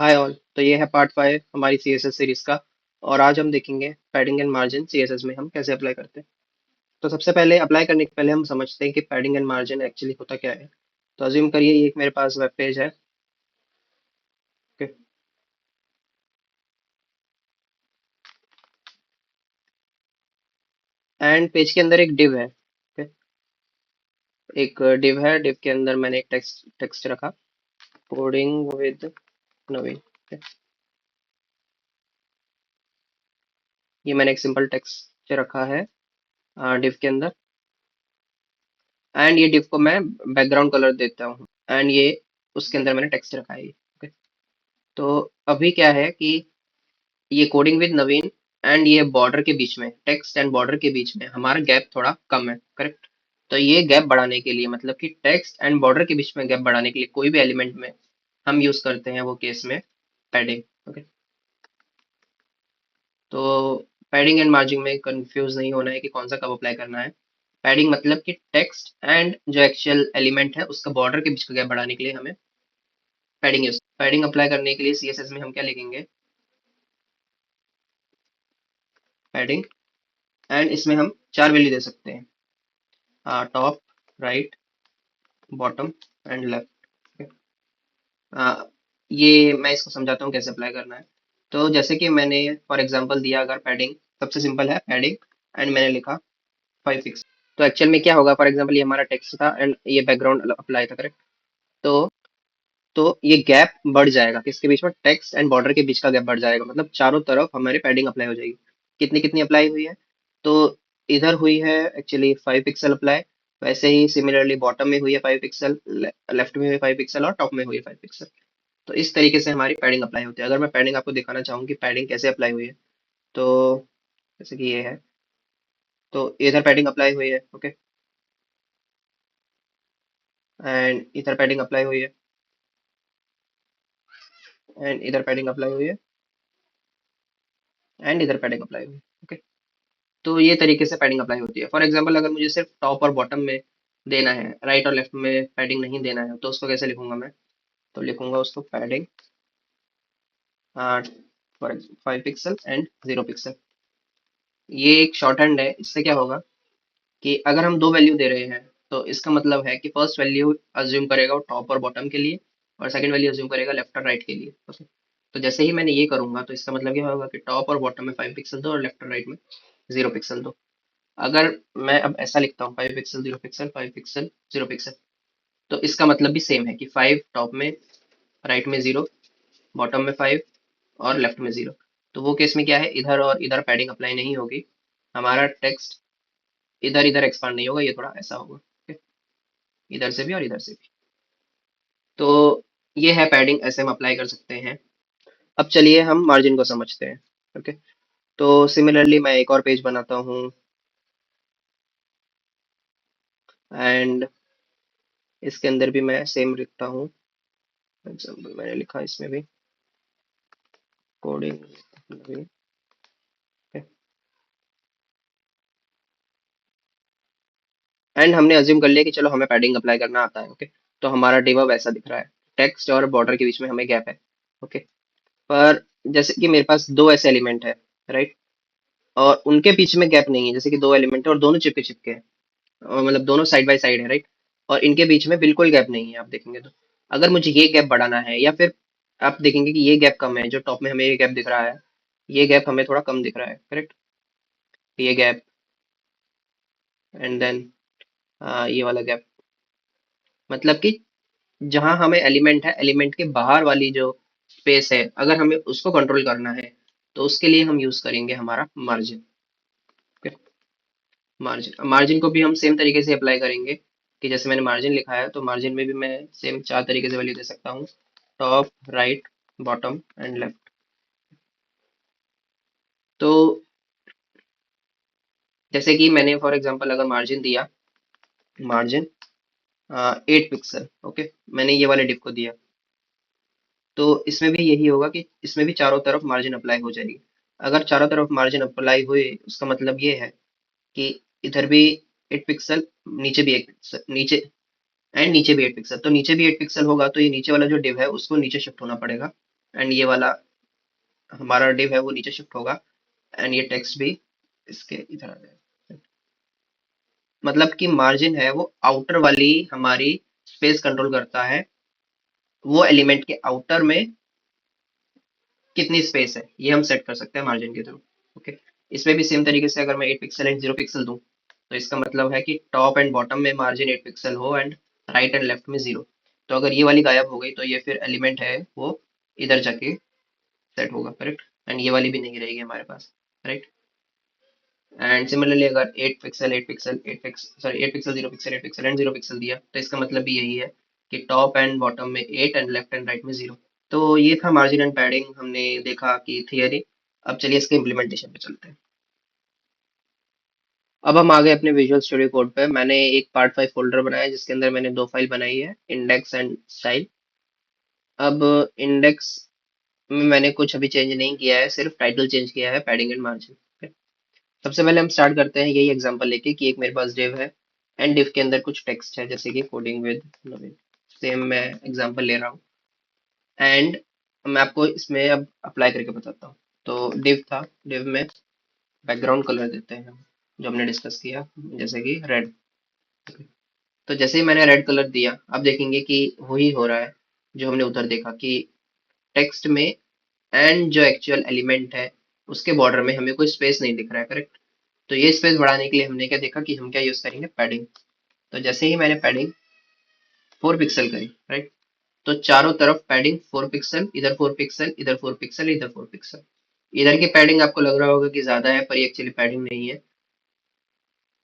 Hi all. तो ये है पार्ट 5 हमारी सीएसएस सीरीज का। और आज हम देखेंगे पैडिंग एंड मार्जिन सीएसएस में हम कैसे अप्लाई करते हैं। तो सबसे पहले अप्लाई करने के पहले हम समझते हैं कि पैडिंग एंड मार्जिन एक्चुअली होता क्या है। तो अज्यूम करिए ये एक मेरे पास वेब पेज है। ओके। एंड पेज के अंदर एक डिव है। ओके। एक डिव है, डिव के अंदर मैंने एक टेक्स्ट टेक्स्ट रखा, कोडिंग विद नवीन। Okay? ये मैंने एक सिंपल टेक्स्ट रखा है डिव के अंदर। एंड ये डिव को मैं बैकग्राउंड कलर देता हूँ। एंड ये उसके अंदर मैंने टेक्स्ट रखा है। ओके। तो अभी क्या है कि ये कोडिंग विद नवीन एंड ये बॉर्डर के बीच में, टेक्स्ट एंड बॉर्डर के बीच में हमारा गैप थोड़ा कम है, करेक्ट। तो ये गैप बढ़ाने के लिए, मतलब कि टेक्स्ट एंड बॉर्डर के बीच में गैप बढ़ाने के लिए कोई भी एलिमेंट में हम यूज करते हैं वो केस में पैडिंग। ओके। तो पैडिंग एंड मार्जिन में कंफ्यूज नहीं होना है कि कौन सा कब अप्लाई करना है। पैडिंग मतलब कि टेक्स्ट एंड जो एक्चुअल एलिमेंट है उसका बॉर्डर के बीच का गैप बढ़ाने के लिए हमें पैडिंग अप्लाई करने के लिए सीएसएस में हम क्या लिखेंगे, पैडिंग। एंड इसमें हम चार वैल्यू दे सकते हैं, top, right, bottom and left. ये मैं इसको समझाता हूँ कैसे अप्लाई करना है। तो जैसे कि मैंने फॉर एग्जांपल दिया, अगर पैडिंग सबसे सिंपल है पैडिंग, एंड मैंने लिखा 5 पिक्सल। तो एक्चुअल में क्या होगा, फॉर एग्जांपल ये हमारा टेक्स्ट था एंड ये बैकग्राउंड अप्लाई था, करेक्ट। तो तो ये गैप बढ़ जाएगा, किसके बीच में, टेक्स्ट एंड बॉर्डर के बीच का गैप बढ़ जाएगा, मतलब चारों तरफ हमारी पैडिंग अप्लाई हो जाएगी। कितनी कितनी अप्लाई हुई है, तो इधर हुई है एक्चुअली 5 पिक्सल अप्लाई। वैसे ही सिमिलरली बॉटम में हुई है 5 पिक्सल, लेफ्ट में हुई 5 पिक्सल और टॉप में हुई है 5 पिक्सल। तो इस तरीके से हमारी पैडिंग अप्लाई होती है। अगर मैं पैडिंग आपको दिखाना चाहूँ कि पैडिंग कैसे अप्लाई हुई है, तो जैसे कि ये है, तो इधर पैडिंग अप्लाई हुई है। ओके। एंड इधर पैडिंग अप्लाई हुई है। एंड इधर पैडिंग अप्लाई हुई है। एंड इधर पैडिंग अप्लाई हुई है। ओके। तो ये तरीके से पैडिंग अप्लाई होती है। फॉर एग्जांपल अगर मुझे सिर्फ टॉप और बॉटम में देना है, राइट और लेफ्ट में पैडिंग नहीं देना है, तो उसको कैसे लिखूंगा मैं। तो लिखूंगा उसको padding for 5 pixel and 0 pixel. ये एक शॉर्ट हैंड है। इससे क्या होगा कि अगर हम दो वैल्यू दे रहे हैं, तो इसका मतलब है कि फर्स्ट वैल्यू अज्यूम करेगा वो टॉप और बॉटम के लिए, और सेकंड वैल्यू अज्यूम करेगा लेफ्ट और राइट के लिए। ओके। तो जैसे ही मैंने ये करूंगा तो इसका मतलब क्या होगा कि टॉप और बॉटम में 5 पिक्सल दो और लेफ्ट और राइट में 0 पिक्सल दो। अगर मैं अब ऐसा लिखता हूँ 5 पिक्सल 0 पिक्सल 5 पिक्सल 0 पिक्सल, तो इसका मतलब भी सेम है कि 5 टॉप में, राइट में 0, बॉटम में 5 और लेफ्ट में 0। तो वो केस में क्या है, इधर और इधर पैडिंग अप्लाई नहीं होगी। हमारा टेक्स्ट इधर इधर एक्सपांड नहीं होगा, ये थोड़ा ऐसा होगा। okay? इधर से भी और इधर से भी। तो ये है पैडिंग, ऐसे हम अप्लाई कर सकते हैं। अब चलिए हम मार्जिन को समझते हैं। ओके। तो सिमिलरली मैं एक और पेज बनाता हूँ। एंड इसके अंदर भी मैं सेम लिखता हूँ। एग्जाम्पल मैंने लिखा इसमें भी, कोडिंग। एंड हमने अज्यूम कर लिया कि चलो हमें पैडिंग अप्लाई करना आता है। ओके। तो हमारा डिव वैसा दिख रहा है, टेक्स्ट और बॉर्डर के बीच में हमें गैप है। ओके। पर जैसे कि मेरे पास दो ऐसे एलिमेंट है, राइट, और उनके बीच में गैप नहीं है। जैसे कि दो एलिमेंट है और दोनों चिपके चिपके हैं, मतलब दोनों साइड बाय साइड है, राइट। और इनके बीच में बिल्कुल गैप नहीं है, आप देखेंगे तो। अगर मुझे ये गैप बढ़ाना है, या फिर आप देखेंगे कि ये गैप कम है, जो टॉप में हमें ये गैप दिख रहा है, ये गैप हमें थोड़ा कम दिख रहा है, करेक्ट। ये गैप, एंड देन ये वाला गैप, मतलब कि जहां हमें एलिमेंट है, एलिमेंट के बाहर वाली जो स्पेस है, अगर हमें उसको कंट्रोल करना है, तो उसके लिए हम यूज करेंगे हमारा मार्जिन। मार्जिन मार्जिन को भी हम सेम तरीके से अप्लाई करेंगे कि जैसे मैंने मार्जिन लिखा है, तो मार्जिन में भी मैं सेम चार तरीके से वैल्यू दे सकता हूँ, top, right, bottom and left. तो जैसे कि मैंने फॉर एग्जांपल अगर मार्जिन दिया, मार्जिन 8 पिक्सल। ओके। मैंने ये वाले डिप को दिया, तो इसमें भी यही होगा कि इसमें भी चारों तरफ मार्जिन अप्लाई हो जाएगी। अगर चारों तरफ मार्जिन अप्लाई हुए, उसका मतलब ये है कि इधर भी 8 पिक्सल, नीचे भी 8 पिक्सल, नीचे एंड नीचे भी 8 पिक्सल। तो नीचे भी 8 पिक्सल होगा, तो ये नीचे वाला जो डिव है उसको नीचे शिफ्ट होना पड़ेगा। एंड ये वाला हमारा डिव है वो नीचे शिफ्ट होगा, एंड ये टेक्स्ट भी इसके इधर आ जाएगा। मतलब कि मार्जिन है वो आउटर वाली हमारी स्पेस कंट्रोल करता है, वो एलिमेंट के आउटर में कितनी स्पेस है ये हम सेट कर सकते हैं मार्जिन के थ्रू। ओके, इसमें भी सेम तरीके से अगर मैं 8 पिक्सल एंड 0 पिक्सल दूं, तो इसका मतलब है कि टॉप एंड बॉटम में मार्जिन 8 पिक्सल हो एंड राइट एंड लेफ्ट में 0। तो अगर ये वाली गायब हो गई तो ये फिर एलिमेंट है वो इधर जाके सेट होगा, करेक्ट। एंड ये वाली भी नहीं रहेगी हमारे पास, राइट। एंड सिमिलरली अगर 8 pixel 8 pixel 8 pixel sorry 8 pixel 0 pixel 8 pixel and 0 pixel दिया, तो इसका मतलब भी यही है कि टॉप एंड बॉटम में 8 एंड लेफ्ट एंड राइट में 0। तो ये था मार्जिन एंड पैडिंग, हमने देखा कि थियरी। अब चलिए इसके इम्प्लीमेंटेशन पे चलते हैं। अब हम आ गए अपने विजुअल स्टूडियो कोड पे। मैंने एक पार्ट 5 फोल्डर बनाया है जिसके अंदर मैंने दो फाइल बनाई है, इंडेक्स एंड स्टाइल। अब इंडेक्स में मैंने कुछ अभी चेंज नहीं किया है, सिर्फ टाइटल चेंज किया है, पैडिंग एंड मार्जिन। सबसे पहले हम स्टार्ट करते हैं यही एग्जांपल लेके कि एक मेरे पास div है एंड div के अंदर कुछ टेक्स्ट है जैसे कि कोडिंग विद नवीन। सेम मैं एग्जांपल ले रहा हूँ एंड मैं आपको इसमें अब अप्लाई करके बताता हूँ। तो div था, div में बैकग्राउंड कलर देते हैं हम, जो हमने डिस्कस किया, जैसे कि रेड। तो जैसे ही मैंने रेड कलर दिया, अब देखेंगे कि वही हो रहा है जो हमने उधर देखा कि टेक्स्ट में एंड जो एक्चुअल एलिमेंट है उसके बॉर्डर में हमें कोई स्पेस नहीं दिख रहा है, करेक्ट। तो ये स्पेस बढ़ाने के लिए हमने क्या देखा कि हम क्या यूज करेंगे, पैडिंग। तो जैसे ही मैंने पैडिंग 4 पिक्सल करी, राइट, तो चारों तरफ पैडिंग 4 पिक्सल, इधर 4 पिक्सल, इधर 4 पिक्सल, इधर 4 पिक्सल। इधर की पैडिंग आपको लग रहा होगा कि ज्यादा है, पर ये एक्चुअली पैडिंग नहीं है,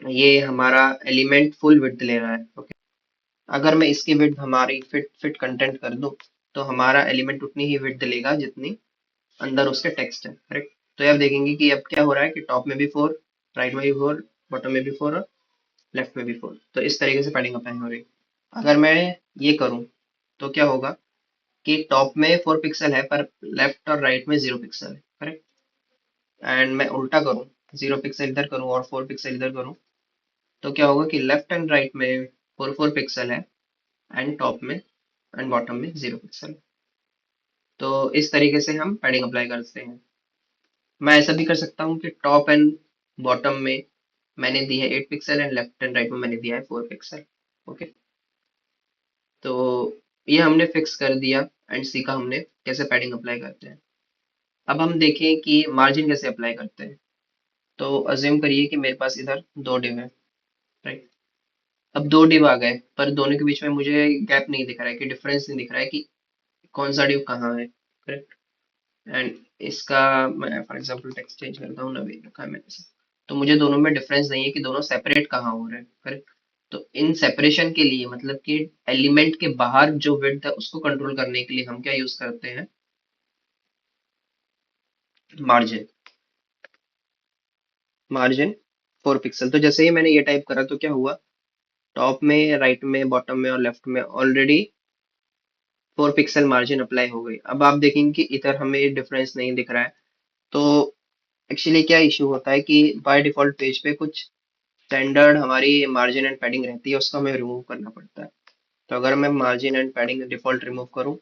ये हमारा एलिमेंट फुल विड्थ ले रहा है। ओके, अगर मैं इसकी विड्थ हमारी फिट फिट कंटेंट कर दूं, तो हमारा एलिमेंट उतनी ही विड्थ लेगा जितनी अंदर उसके टेक्स्ट है, करेक्ट। तो ये आप देखेंगे कि अब क्या हो रहा है कि टॉप में भी 4, राइट में भी 4, बॉटम में भी 4 और लेफ्ट में भी 4। तो इस तरीके से पैडिंग अप्लाई हो रही है। अगर मैं ये करूं तो क्या होगा कि टॉप में 4 पिक्सल है पर लेफ्ट और राइट में 0 पिक्सल है, करेक्ट। एंड मैं उल्टा करूं, 0 पिक्सल इधर करूं और 4 पिक्सल इधर करूं, तो क्या होगा कि लेफ्ट एंड राइट में 4 4 पिक्सल है एंड टॉप में एंड बॉटम में 0 पिक्सल। तो इस तरीके से हम पैडिंग अप्लाई करते हैं। मैं ऐसा भी कर सकता हूँ कि टॉप एंड बॉटम में मैंने दी है 8 pixel and left and right में मैंने दिया है 4 पिक्सल। ओके, तो ये हमने फिक्स कर दिया एंड सीखा हमने कैसे पैडिंग अप्लाई करते हैं। अब हम देखें कि मार्जिन कैसे अप्लाई करते हैं। तो अज्यूम करिए कि मेरे पास इधर दो डिव है, राइट। अब दो डिव आ गए पर दोनों के बीच में मुझे गैप नहीं दिख रहा है, कि डिफरेंस नहीं दिख रहा है कि कौन सा डिव कहाँ है, करेक्ट। एंड इसका मैं फॉर एग्जांपल टेक्स्ट चेंज करता हूँ, नवीन रखा है मैंने से। तो मुझे दोनों में डिफरेंस नहीं है कि दोनों सेपरेट कहाँ हो रहे हैं, करेक्ट। तो इन सेपरेशन के लिए मतलब कि एलिमेंट के बाहर जो विड्थ है उसको कंट्रोल करने के लिए हम क्या यूज करते हैं, मार्जिन। Margin 4 pixel. तो जैसे ही मैंने ये टाइप करा तो क्या हुआ, टॉप में, राइट में, बॉटम में और लेफ्ट में ऑलरेडी 4 पिक्सल मार्जिन अप्लाई हो गई। अब आप देखेंगे कि इधर हमें डिफरेंस नहीं दिख रहा है। तो एक्चुअली क्या इशू होता है कि बाय डिफॉल्ट पेज पे कुछ स्टैंडर्ड हमारी मार्जिन एंड पैडिंग रहती है, उसको हमें रिमूव करना पड़ता है। तो अगर मैं margin and padding default remove करूं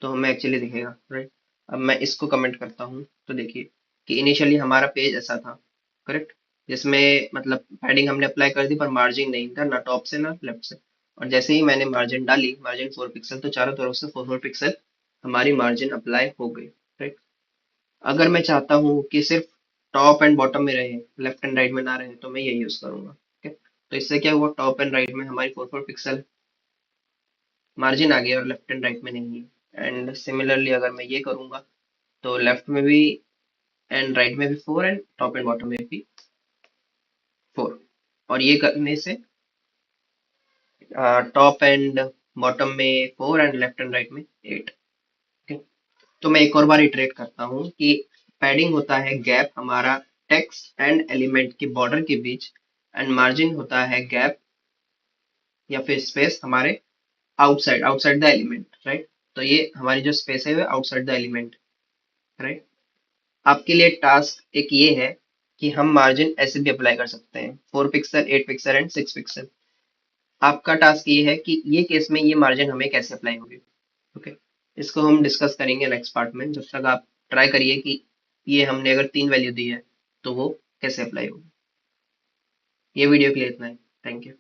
तो हमें एक्चुअली दिखेगा, राइट। अब मैं इसको कमेंट करता हूं, तो देखिए कि इनिशियली हमारा पेज ऐसा था, करेक्ट, जिसमें मतलब पैडिंग हमने अप्लाई कर दी पर मार्जिन नहीं था, ना टॉप से ना लेफ्ट से। और जैसे ही मैंने मार्जिन डाली, मार्जिन 4 पिक्सल, तो चारों तरफ से 4 4 पिक्सल हमारी मार्जिन अप्लाई हो गई, राइट। अगर मैं चाहता हूँ कि सिर्फ टॉप एंड बॉटम में रहे, लेफ्ट एंड राइट में ना रहे, तो मैं ये यूज करूंगा। ठीक है, तो इससे क्या हुआ, टॉप एंड राइट में हमारी 4 4 पिक्सल मार्जिन आ गया और लेफ्ट एंड राइट में नहीं है। एंड सिमिलरली अगर मैं ये करूंगा तो लेफ्ट में भी एंड राइट में भी 4 एंड टॉप एंड बॉटम में भी 4। और ये करने से टॉप एंड बॉटम में 4 एंड लेफ्ट एंड राइट में 8। ठीक, तो मैं एक और बार इटरेट करता हूँ कि पैडिंग होता है गैप हमारा टेक्स्ट एंड एलिमेंट के बॉर्डर के बीच, एंड मार्जिन होता है गैप या फिर स्पेस हमारे outside outside the element, right. तो ये हमारी जो स्पेस है वो आउटसाइड द एलिमेंट, राइट। आपके लिए टास्क एक ये है कि हम मार्जिन ऐसे भी अप्लाई कर सकते हैं, 4 पिक्सल, 8 पिक्सल एंड 6 पिक्सल। आपका टास्क ये है कि ये केस में ये मार्जिन हमें कैसे अप्लाई होगी। ओके, इसको हम डिस्कस करेंगे नेक्स्ट पार्ट में। जब तक आप ट्राई करिए कि ये हमने अगर 3 वैल्यू दी है तो वो कैसे अप्लाई होगी। ये वीडियो के लिए इतना ही। Thank you.